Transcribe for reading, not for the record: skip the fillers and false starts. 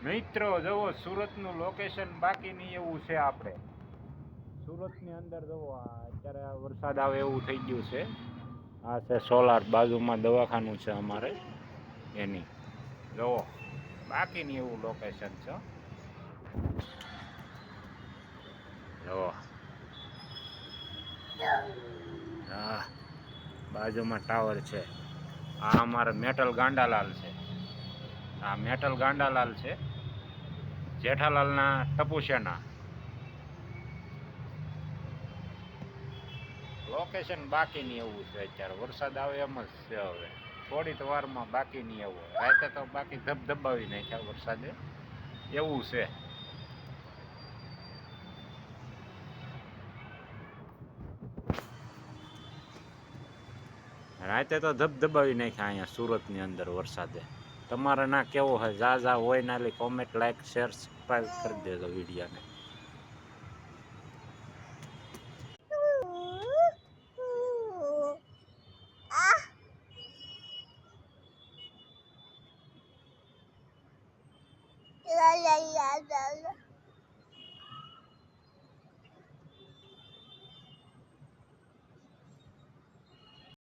મિત્રો જુઓ સુરતનું લોકેશન બાકી નહીં એવું છે. આપણે સુરતની અંદર જુઓ અત્યારે વરસાદ આવે એવું થઈ ગયું છે. આ છે સોલાર, બાજુમાં દવાખાનું છે અમારે એની. જુઓ બાકી નહીં એવું લોકેશન છે. જુઓ હા, બાજુમાં ટાવર છે. આ અમારે મેટલ ગાંડાલાલ છે. આ મેટલ ગાંડાલાલ છે, જેઠાલાલના ટપુસેના. લોકેશન બાકી નહીં એવું છે. અત્યારે વરસાદ આવે એમ જ છે. હવે થોડી જ વારમાં બાકી નહીં એવું. રાતે તો બાકી ધબધબાવી નાખ્યા વરસાદે એવું છે. રાતે તો ધબધબાવી નાખ્યા અહીંયા સુરતની અંદર વરસાદે. તમારે ના કેવો હોય જા હોય ના લે કોમેન્ટ, લાઈક, શેર, સબસ્ક્રાઈબ કરી દેજો વિડીયોને. La la la la la.